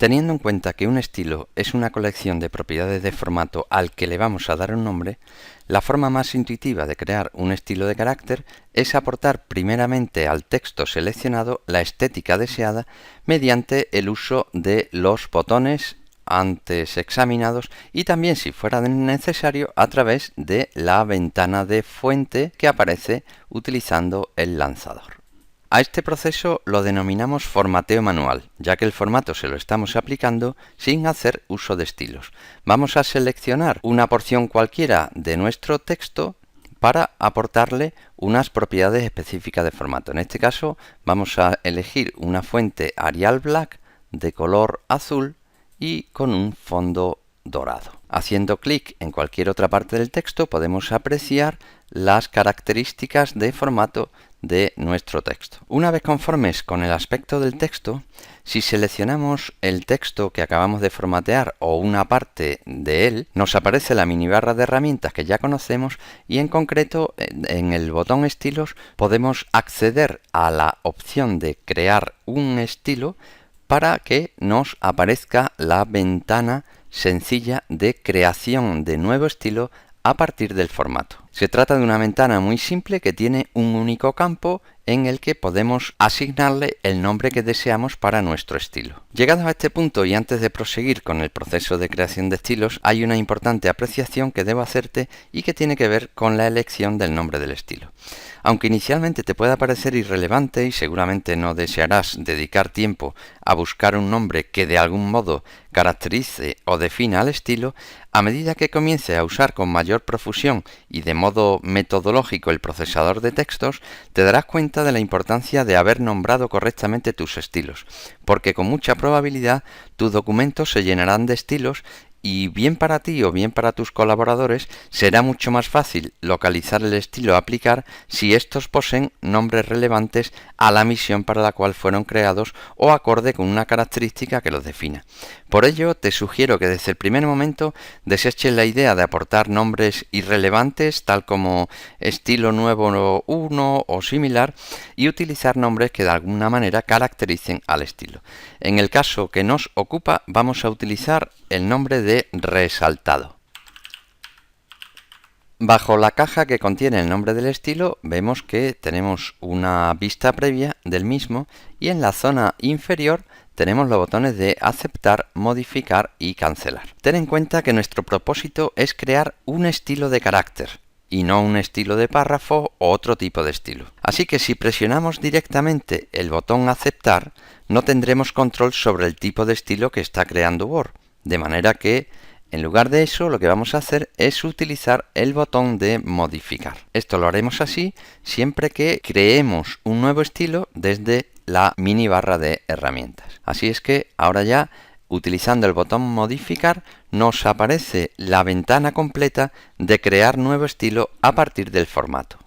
Teniendo en cuenta que un estilo es una colección de propiedades de formato al que le vamos a dar un nombre, la forma más intuitiva de crear un estilo de carácter es aportar primeramente al texto seleccionado la estética deseada mediante el uso de los botones antes examinados y también, si fuera necesario, a través de la ventana de fuente que aparece utilizando el lanzador. A este proceso lo denominamos formateo manual, ya que el formato se lo estamos aplicando sin hacer uso de estilos. Vamos a seleccionar una porción cualquiera de nuestro texto para aportarle unas propiedades específicas de formato. En este caso vamos a elegir una fuente Arial Black de color azul y con un fondo dorado. Haciendo clic en cualquier otra parte del texto podemos apreciar las características de formato de nuestro texto. Una vez conformes con el aspecto del texto, si seleccionamos el texto que acabamos de formatear o una parte de él, nos aparece la mini barra de herramientas que ya conocemos y en concreto en el botón estilos podemos acceder a la opción de crear un estilo para que nos aparezca la ventana sencilla de creación de nuevo estilo a partir del formato. Se trata de una ventana muy simple que tiene un único campo en el que podemos asignarle el nombre que deseamos para nuestro estilo. Llegados a este punto y antes de proseguir con el proceso de creación de estilos, hay una importante apreciación que debo hacerte y que tiene que ver con la elección del nombre del estilo. Aunque inicialmente te pueda parecer irrelevante y seguramente no desearás dedicar tiempo a buscar un nombre que de algún modo caracterice o defina al estilo, a medida que comiences a usar con mayor profusión y de modo metodológico el procesador de textos, te darás cuenta de la importancia de haber nombrado correctamente tus estilos, porque con mucha probabilidad tus documentos se llenarán de estilos y bien para ti o bien para tus colaboradores será mucho más fácil localizar el estilo a aplicar si estos poseen nombres relevantes a la misión para la cual fueron creados o acorde con una característica que los defina. Por ello, te sugiero que desde el primer momento deseches la idea de aportar nombres irrelevantes tal como estilo nuevo 1 o similar y utilizar nombres que de alguna manera caractericen al estilo. En el caso que nos ocupa vamos a utilizar el nombre de resaltado. Bajo la caja que contiene el nombre del estilo vemos que tenemos una vista previa del mismo y en la zona inferior tenemos los botones de aceptar, modificar y cancelar. Ten en cuenta que nuestro propósito es crear un estilo de carácter y no un estilo de párrafo o otro tipo de estilo. Así que si presionamos directamente el botón aceptar, no tendremos control sobre el tipo de estilo que está creando Word. De manera que, en lugar de eso, lo que vamos a hacer es utilizar el botón de modificar. Esto lo haremos así siempre que creemos un nuevo estilo desde la mini barra de herramientas. Así es que ahora ya, utilizando el botón modificar, nos aparece la ventana completa de crear nuevo estilo a partir del formato.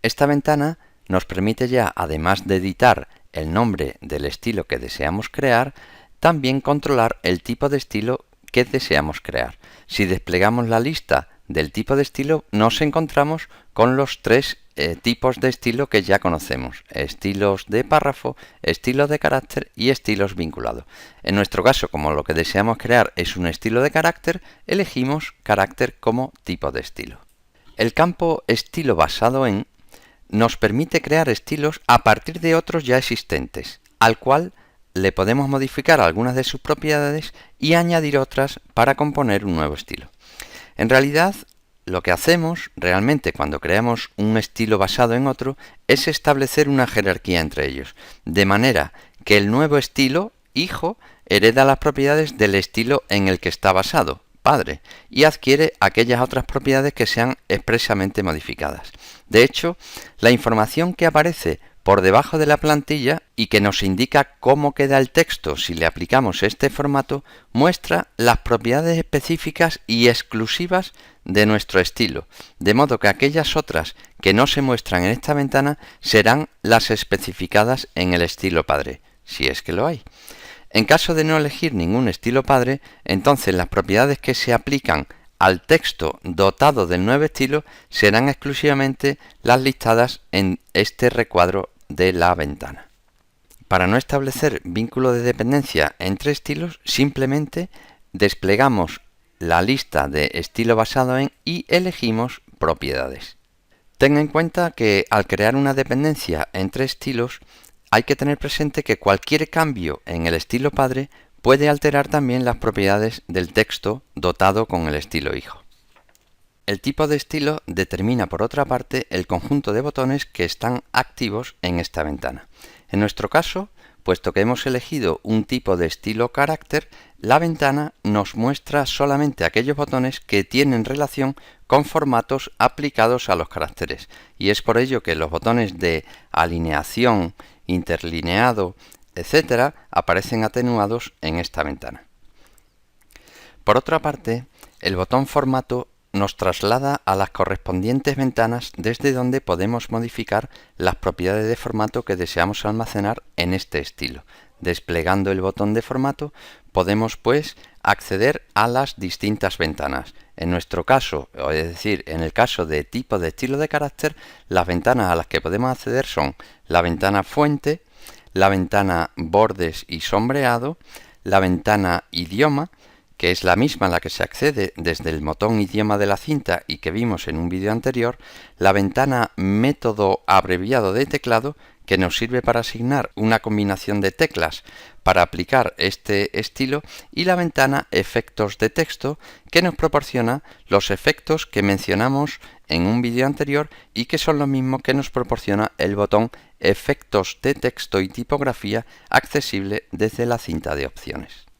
Esta ventana nos permite ya, además de editar el nombre del estilo que deseamos crear, también controlar el tipo de estilo que deseamos crear. Si desplegamos la lista del tipo de estilo, nos encontramos con los tres tipos de estilo que ya conocemos: estilos de párrafo, estilos de carácter y estilos vinculados. En nuestro caso, como lo que deseamos crear es un estilo de carácter, elegimos carácter como tipo de estilo. El campo estilo basado en nos permite crear estilos a partir de otros ya existentes, al cual le podemos modificar algunas de sus propiedades y añadir otras para componer un nuevo estilo. En realidad, lo que hacemos realmente cuando creamos un estilo basado en otro es establecer una jerarquía entre ellos, de manera que el nuevo estilo, hijo, hereda las propiedades del estilo en el que está basado, padre, y adquiere aquellas otras propiedades que sean expresamente modificadas. De hecho, la información que aparece por debajo de la plantilla y que nos indica cómo queda el texto si le aplicamos este formato, muestra las propiedades específicas y exclusivas de nuestro estilo, de modo que aquellas otras que no se muestran en esta ventana serán las especificadas en el estilo padre, si es que lo hay. En caso de no elegir ningún estilo padre, entonces las propiedades que se aplican al texto dotado del nuevo estilo serán exclusivamente las listadas en este recuadro de la ventana. Para no establecer vínculo de dependencia entre estilos, simplemente desplegamos la lista de estilo basado en y elegimos propiedades. Ten en cuenta que al crear una dependencia entre estilos, hay que tener presente que cualquier cambio en el estilo padre puede alterar también las propiedades del texto dotado con el estilo hijo. El tipo de estilo determina, por otra parte, el conjunto de botones que están activos en esta ventana. En nuestro caso, puesto que hemos elegido un tipo de estilo carácter, la ventana nos muestra solamente aquellos botones que tienen relación con formatos aplicados a los caracteres, y es por ello que los botones de alineación, interlineado, etc. aparecen atenuados en esta ventana. Por otra parte, el botón formato nos traslada a las correspondientes ventanas desde donde podemos modificar las propiedades de formato que deseamos almacenar en este estilo. Desplegando el botón de formato podemos pues acceder a las distintas ventanas. En nuestro caso, es decir, en el caso de tipo de estilo de carácter, las ventanas a las que podemos acceder son la ventana fuente, la ventana bordes y sombreado, la ventana idioma, que es la misma a la que se accede desde el botón idioma de la cinta y que vimos en un vídeo anterior, la ventana método abreviado de teclado, que nos sirve para asignar una combinación de teclas para aplicar este estilo, y la ventana efectos de texto, que nos proporciona los efectos que mencionamos en un vídeo anterior y que son los mismos que nos proporciona el botón efectos de texto y tipografía accesible desde la cinta de opciones.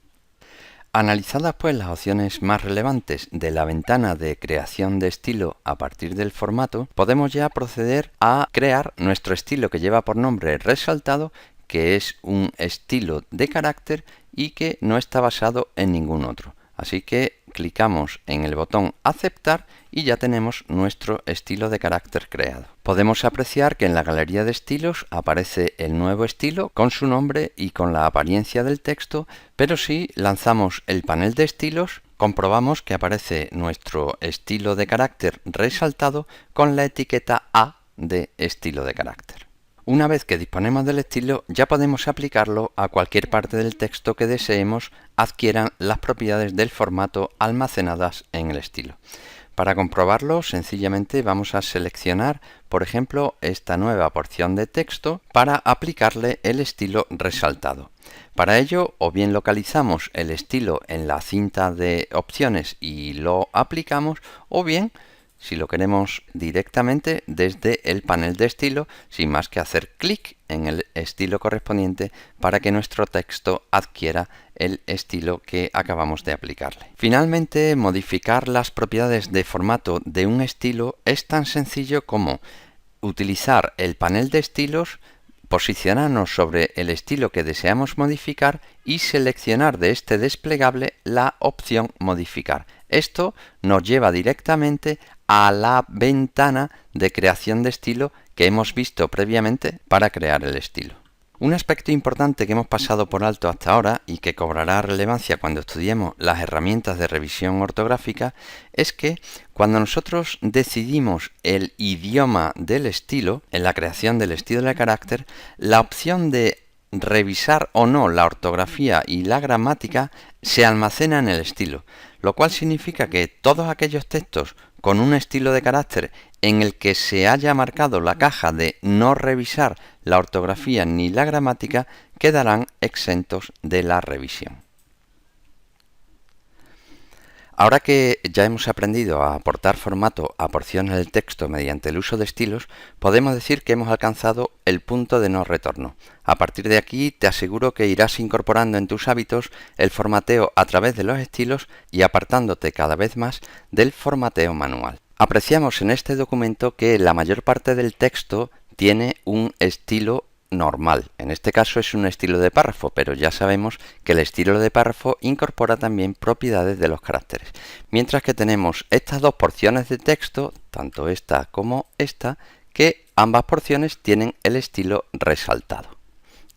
Analizadas pues las opciones más relevantes de la ventana de creación de estilo a partir del formato, podemos ya proceder a crear nuestro estilo que lleva por nombre resaltado, que es un estilo de carácter y que no está basado en ningún otro. Así que clicamos en el botón aceptar y ya tenemos nuestro estilo de carácter creado. Podemos apreciar que en la galería de estilos aparece el nuevo estilo con su nombre y con la apariencia del texto, pero si lanzamos el panel de estilos, comprobamos que aparece nuestro estilo de carácter resaltado con la etiqueta A de estilo de carácter. Una vez que disponemos del estilo, ya podemos aplicarlo a cualquier parte del texto que deseemos adquieran las propiedades del formato almacenadas en el estilo. Para comprobarlo, sencillamente vamos a seleccionar, por ejemplo, esta nueva porción de texto para aplicarle el estilo resaltado. Para ello, o bien localizamos el estilo en la cinta de opciones y lo aplicamos, o bien, si lo queremos directamente desde el panel de estilo, sin más que hacer clic en el estilo correspondiente para que nuestro texto adquiera el estilo que acabamos de aplicarle. Finalmente, modificar las propiedades de formato de un estilo es tan sencillo como utilizar el panel de estilos, posicionarnos sobre el estilo que deseamos modificar y seleccionar de este desplegable la opción modificar. Esto nos lleva directamente a la ventana de creación de estilo que hemos visto previamente para crear el estilo. Un aspecto importante que hemos pasado por alto hasta ahora y que cobrará relevancia cuando estudiemos las herramientas de revisión ortográfica es que cuando nosotros decidimos el idioma del estilo, en la creación del estilo de carácter, la opción de revisar o no la ortografía y la gramática se almacena en el estilo, lo cual significa que todos aquellos textos con un estilo de carácter en el que se haya marcado la caja de no revisar la ortografía ni la gramática quedarán exentos de la revisión. Ahora que ya hemos aprendido a aportar formato a porciones del texto mediante el uso de estilos, podemos decir que hemos alcanzado el punto de no retorno. A partir de aquí te aseguro que irás incorporando en tus hábitos el formateo a través de los estilos y apartándote cada vez más del formateo manual. Apreciamos en este documento que la mayor parte del texto tiene un estilo normal. En este caso es un estilo de párrafo, pero ya sabemos que el estilo de párrafo incorpora también propiedades de los caracteres. Mientras que tenemos estas dos porciones de texto, tanto esta como esta, que ambas porciones tienen el estilo resaltado,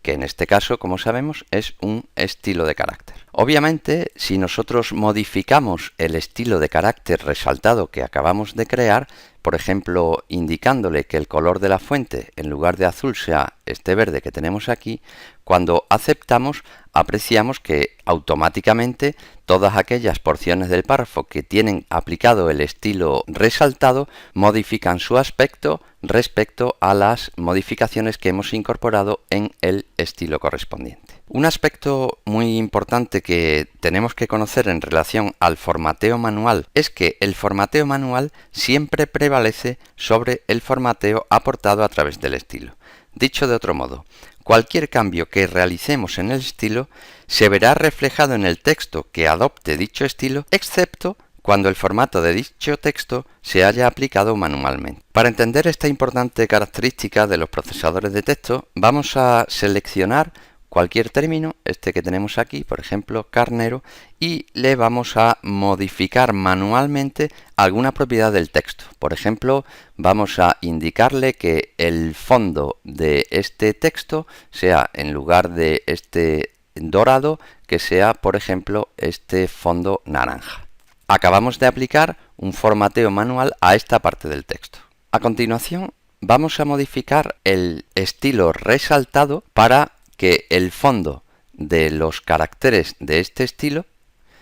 que en este caso, como sabemos, es un estilo de carácter. Obviamente, si nosotros modificamos el estilo de carácter resaltado que acabamos de crear, por ejemplo, indicándole que el color de la fuente en lugar de azul sea este verde que tenemos aquí, cuando aceptamos apreciamos que automáticamente todas aquellas porciones del párrafo que tienen aplicado el estilo resaltado modifican su aspecto respecto a las modificaciones que hemos incorporado en el estilo correspondiente. Un aspecto muy importante que tenemos que conocer en relación al formateo manual es que el formateo manual siempre prevalece sobre el formateo aportado a través del estilo. Dicho de otro modo, cualquier cambio que realicemos en el estilo se verá reflejado en el texto que adopte dicho estilo, excepto cuando el formato de dicho texto se haya aplicado manualmente. Para entender esta importante característica de los procesadores de texto, vamos a seleccionar cualquier término, este que tenemos aquí, por ejemplo, carnero, y le vamos a modificar manualmente alguna propiedad del texto. Por ejemplo, vamos a indicarle que el fondo de este texto sea, en lugar de este dorado, que sea, por ejemplo, este fondo naranja. Acabamos de aplicar un formateo manual a esta parte del texto. A continuación, vamos a modificar el estilo resaltado para que el fondo de los caracteres de este estilo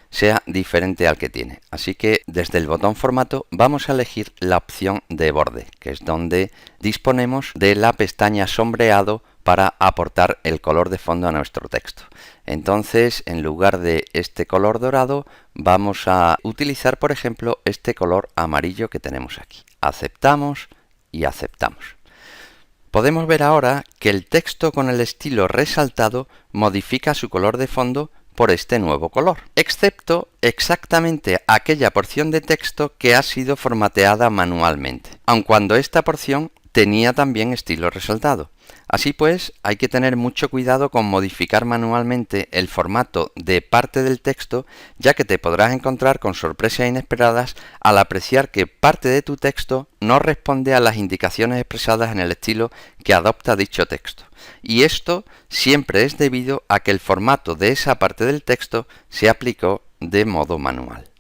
sea diferente al que tiene. Así que desde el botón formato vamos a elegir la opción de borde, que es donde disponemos de la pestaña sombreado para aportar el color de fondo a nuestro texto. Entonces, en lugar de este color dorado, vamos a utilizar, por ejemplo, este color amarillo que tenemos aquí. Aceptamos y aceptamos. Podemos ver ahora que el texto con el estilo resaltado modifica su color de fondo por este nuevo color, excepto exactamente aquella porción de texto que ha sido formateada manualmente, aun cuando esta porción tenía también estilo resaltado. Así pues, hay que tener mucho cuidado con modificar manualmente el formato de parte del texto, ya que te podrás encontrar con sorpresas inesperadas al apreciar que parte de tu texto no responde a las indicaciones expresadas en el estilo que adopta dicho texto. Y esto siempre es debido a que el formato de esa parte del texto se aplicó de modo manual.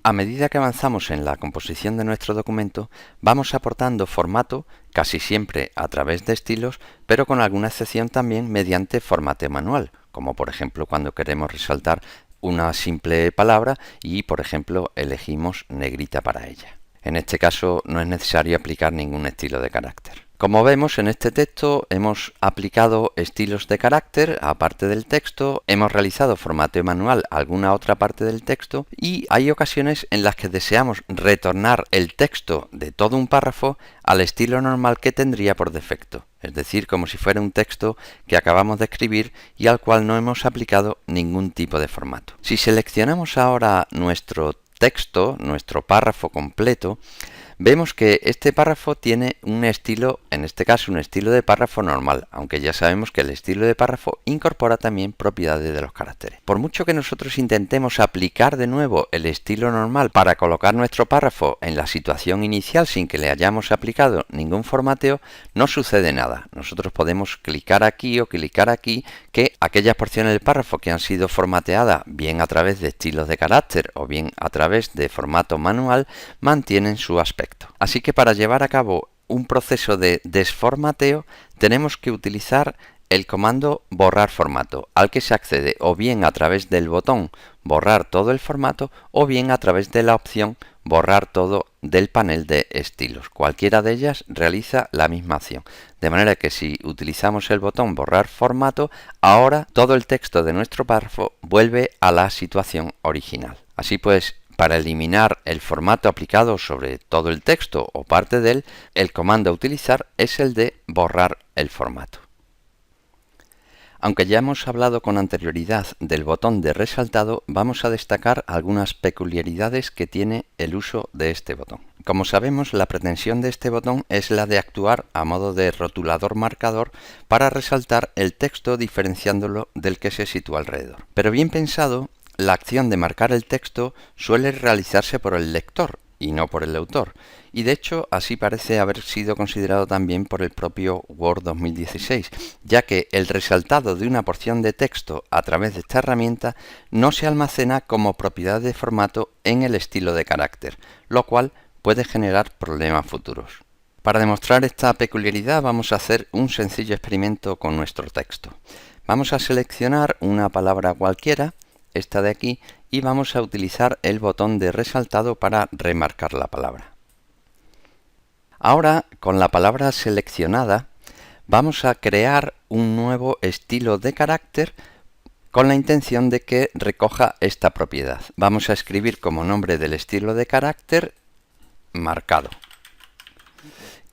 A medida que avanzamos en la composición de nuestro documento, vamos aportando formato, casi siempre a través de estilos, pero con alguna excepción también mediante formateo manual, como por ejemplo cuando queremos resaltar una simple palabra y por ejemplo elegimos negrita para ella. En este caso no es necesario aplicar ningún estilo de carácter. Como vemos en este texto hemos aplicado estilos de carácter aparte del texto, hemos realizado formateo manual a alguna otra parte del texto y hay ocasiones en las que deseamos retornar el texto de todo un párrafo al estilo normal que tendría por defecto, es decir, como si fuera un texto que acabamos de escribir y al cual no hemos aplicado ningún tipo de formato. Si seleccionamos ahora nuestro texto, nuestro párrafo completo, vemos que este párrafo tiene un estilo, en este caso un estilo de párrafo normal, aunque ya sabemos que el estilo de párrafo incorpora también propiedades de los caracteres. Por mucho que nosotros intentemos aplicar de nuevo el estilo normal para colocar nuestro párrafo en la situación inicial sin que le hayamos aplicado ningún formateo, no sucede nada. Nosotros podemos clicar aquí o clicar aquí, que aquellas porciones del párrafo que han sido formateadas bien a través de estilos de carácter o bien a través de formato manual mantienen su aspecto. Así que para llevar a cabo un proceso de desformateo tenemos que utilizar el comando borrar formato, al que se accede o bien a través del botón borrar todo el formato o bien a través de la opción borrar todo del panel de estilos. Cualquiera de ellas realiza la misma acción. De manera que si utilizamos el botón borrar formato, ahora todo el texto de nuestro párrafo vuelve a la situación original. Así pues, para eliminar el formato aplicado sobre todo el texto o parte de él, el comando a utilizar es el de borrar el formato. Aunque ya hemos hablado con anterioridad del botón de resaltado, vamos a destacar algunas peculiaridades que tiene el uso de este botón. Como sabemos, la pretensión de este botón es la de actuar a modo de rotulador marcador para resaltar el texto diferenciándolo del que se sitúa alrededor. Pero bien pensado, la acción de marcar el texto suele realizarse por el lector y no por el autor. Y de hecho así parece haber sido considerado también por el propio Word 2016, ya que el resaltado de una porción de texto a través de esta herramienta no se almacena como propiedad de formato en el estilo de carácter, lo cual puede generar problemas futuros. Para demostrar esta peculiaridad vamos a hacer un sencillo experimento con nuestro texto. Vamos a seleccionar una palabra cualquiera, esta de aquí, y vamos a utilizar el botón de resaltado para remarcar la palabra. Ahora, con la palabra seleccionada, vamos a crear un nuevo estilo de carácter con la intención de que recoja esta propiedad. Vamos a escribir como nombre del estilo de carácter marcado.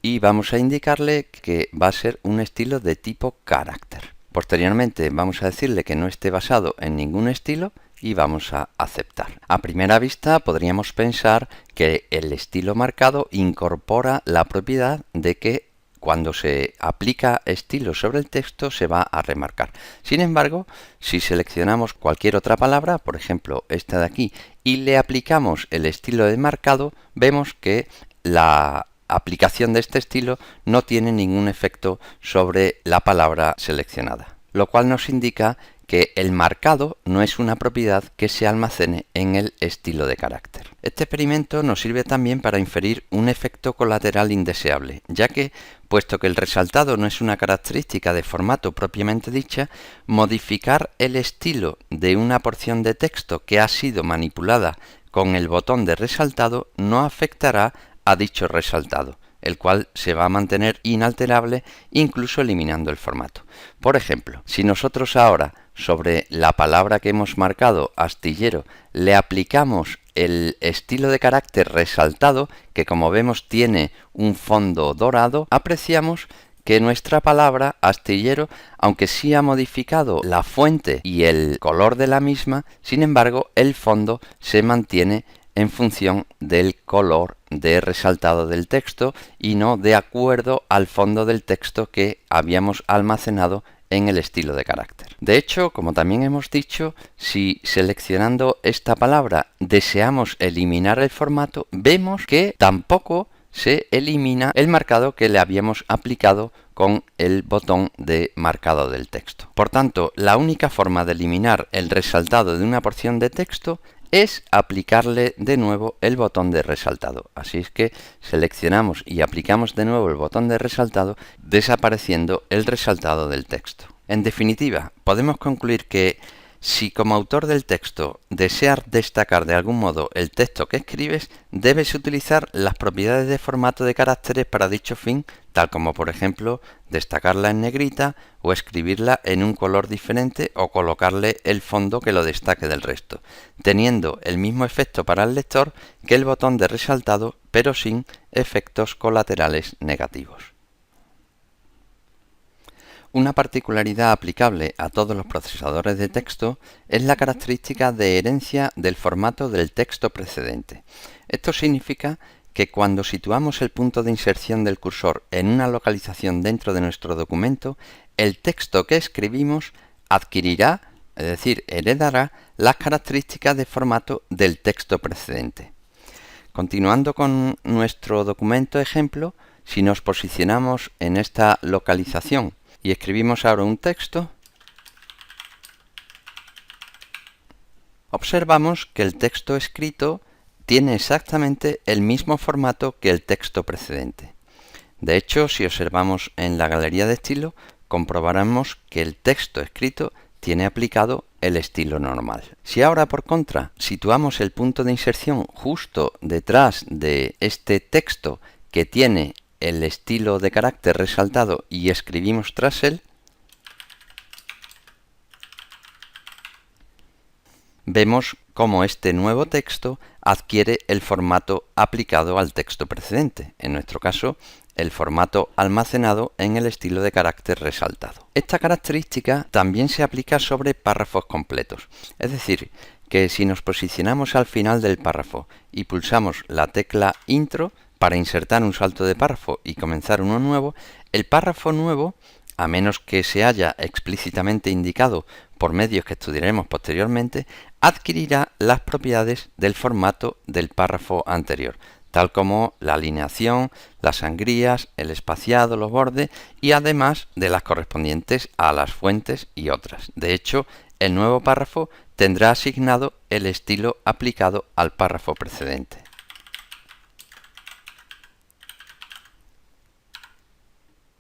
Y vamos a indicarle que va a ser un estilo de tipo carácter. Posteriormente vamos a decirle que no esté basado en ningún estilo y vamos a aceptar. A primera vista podríamos pensar que el estilo marcado incorpora la propiedad de que cuando se aplica estilo sobre el texto se va a remarcar. Sin embargo, si seleccionamos cualquier otra palabra, por ejemplo esta de aquí, y le aplicamos el estilo de marcado, vemos que la aplicación de este estilo no tiene ningún efecto sobre la palabra seleccionada, lo cual nos indica que el marcado no es una propiedad que se almacene en el estilo de carácter. Este experimento nos sirve también para inferir un efecto colateral indeseable, ya que, puesto que el resaltado no es una característica de formato propiamente dicha, modificar el estilo de una porción de texto que ha sido manipulada con el botón de resaltado no afectará a dicho resaltado, el cual se va a mantener inalterable incluso eliminando el formato. Por ejemplo, si nosotros ahora sobre la palabra que hemos marcado, astillero, le aplicamos el estilo de carácter resaltado, que como vemos tiene un fondo dorado, apreciamos que nuestra palabra astillero, aunque sí ha modificado la fuente y el color de la misma, sin embargo el fondo se mantiene en función del color de resaltado del texto y no de acuerdo al fondo del texto que habíamos almacenado en el estilo de carácter. De hecho, como también hemos dicho, si seleccionando esta palabra deseamos eliminar el formato, vemos que tampoco se elimina el marcado que le habíamos aplicado con el botón de marcado del texto. Por tanto, la única forma de eliminar el resaltado de una porción de texto es aplicarle de nuevo el botón de resaltado. Así es que seleccionamos y aplicamos de nuevo el botón de resaltado, desapareciendo el resaltado del texto. En definitiva, podemos concluir que si como autor del texto deseas destacar de algún modo el texto que escribes, debes utilizar las propiedades de formato de caracteres para dicho fin, tal como por ejemplo destacarla en negrita o escribirla en un color diferente o colocarle el fondo que lo destaque del resto, teniendo el mismo efecto para el lector que el botón de resaltado, pero sin efectos colaterales negativos. Una particularidad aplicable a todos los procesadores de texto es la característica de herencia del formato del texto precedente. Esto significa que cuando situamos el punto de inserción del cursor en una localización dentro de nuestro documento, el texto que escribimos adquirirá, es decir, heredará las características de formato del texto precedente. Continuando con nuestro documento ejemplo, si nos posicionamos en esta localización y escribimos ahora un texto, observamos que el texto escrito tiene exactamente el mismo formato que el texto precedente. De hecho, si observamos en la galería de estilo, comprobaremos que el texto escrito tiene aplicado el estilo normal. Si ahora, por contra, situamos el punto de inserción justo detrás de este texto que tiene el estilo de carácter resaltado y escribimos tras él, vemos cómo este nuevo texto adquiere el formato aplicado al texto precedente, en nuestro caso el formato almacenado en el estilo de carácter resaltado. Esta característica también se aplica sobre párrafos completos, es decir, que si nos posicionamos al final del párrafo y pulsamos la tecla Intro para insertar un salto de párrafo y comenzar uno nuevo, el párrafo nuevo, a menos que se haya explícitamente indicado por medios que estudiaremos posteriormente, adquirirá las propiedades del formato del párrafo anterior, tal como la alineación, las sangrías, el espaciado, los bordes y además de las correspondientes a las fuentes y otras. De hecho, el nuevo párrafo tendrá asignado el estilo aplicado al párrafo precedente.